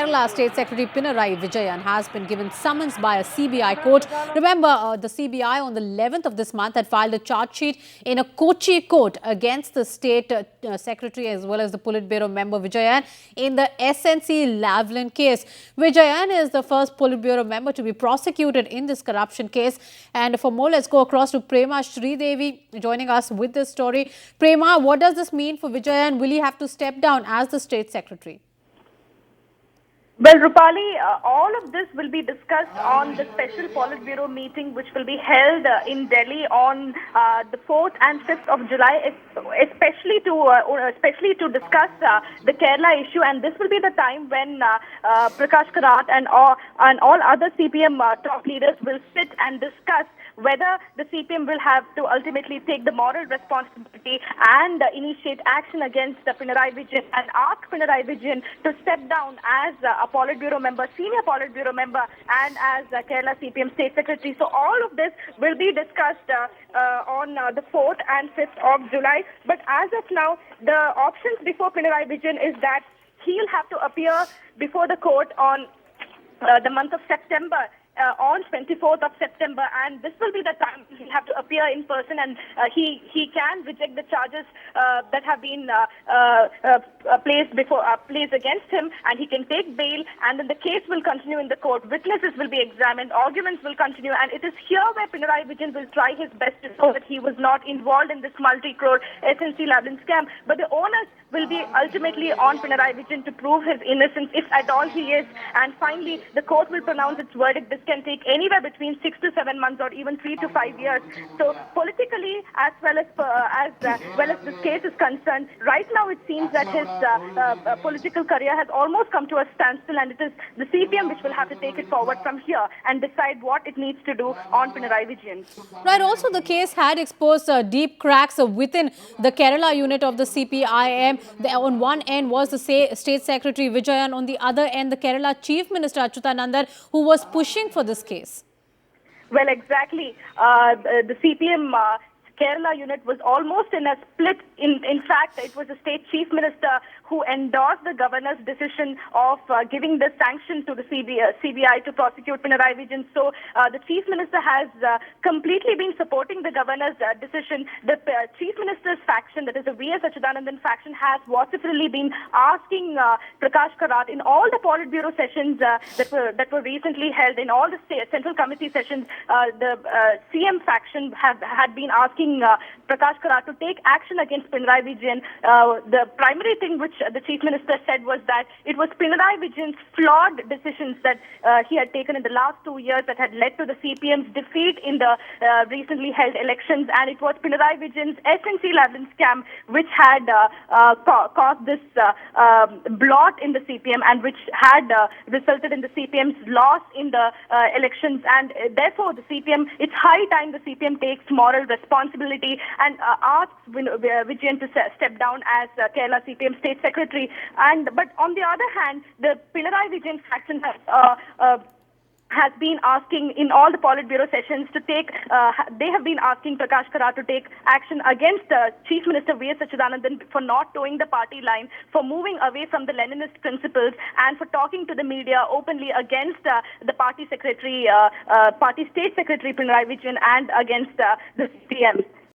Kerala State Secretary Pinarayi Vijayan has been given summons by a CBI court. Remember, the CBI on the 11th of this month had filed a charge sheet in a Kochi court against the State Secretary as well as the Politburo member Vijayan in the SNC Lavalin case. Vijayan is the first Politburo member to be prosecuted in this corruption case. And for more, let's go across to Prema Sridevi joining us with this story. Prema, what does this mean for Vijayan? Will he have to step down as the State Secretary? Well, Rupali, all of this will be discussed on the special Politburo meeting which will be held in Delhi on the 4th and 5th of July, especially to discuss the Kerala issue. And this will be the time when Prakash Karat and all other CPM top leaders will sit and discuss whether the CPM will have to ultimately take the moral responsibility and initiate action against Pinarayi Vijayan and ask Pinarayi Vijayan to step down as a Politburo member, senior Politburo member, and as Kerala CPM State Secretary. So all of this will be discussed on the 4th and 5th of July. But as of now, the options before Pinarayi Vijayan is that he'll have to appear before the court on the month of September. On 24th of September, and this will be the time he'll have to appear in person, and he can reject the charges that have been placed against him, and he can take bail, and then the case will continue in the court. Witnesses will be examined, arguments will continue, and it is here where Pinarayi Vijayan will try his best to show that he was not involved in this multi-crore SNC Lavalin scam. But the onus will be ultimately on Pinarayi Vijayan to prove his innocence, if at all he is. And finally, the court will pronounce its verdict. This can take anywhere between 6 to 7 months or even 3 to 5 years. So politically, as well as this case is concerned, right now it seems that his political career has almost come to a standstill, and it is the CPM which will have to take it forward from here and decide what it needs to do on Pinarayi Vijayan. Right. Also, the case had exposed deep cracks within the Kerala unit of the CPIM. On one end was the State Secretary Vijayan, on the other end the Kerala Chief Minister Achyutanandan, who was pushing for this case. Well, exactly. The CPM Kerala unit was almost in a split. In fact, it was the State Chief Minister who endorsed the governor's decision of giving the sanction to the CBI to prosecute Pinarayi Vijayan. So the Chief Minister has completely been supporting the governor's decision. The Chief Minister's faction, that is the V.S. Achyutanandan faction, has vociferously been asking Prakash Karat in all the Politburo sessions that were recently held, in all the Central Committee sessions. The CM faction had been asking Prakash Karat to take action against Pinarayi Vijayan. The primary thing which the Chief Minister said was that it was Pinarayi Vijayan's flawed decisions that he had taken in the last 2 years that had led to the CPM's defeat in the recently held elections, and it was Pinarayi Vijayan's SNC Lavalin scam which had caused this blot in the CPM and which had resulted in the CPM's loss in the elections. And therefore the CPM, it's high time the CPM takes moral responsibility and asks Vijayan to step down as Kerala CPM State Secretary. But on the other hand, the Pinarayi Vijayan faction has been asking in all the Politburo sessions to take, they have been asking Prakash Karat to take action against Chief Minister V.S. Achyutanandan for not towing the party line, for moving away from the Leninist principles, and for talking to the media openly against the party secretary, party state secretary Pinarayi Vijayan, and against the CPM.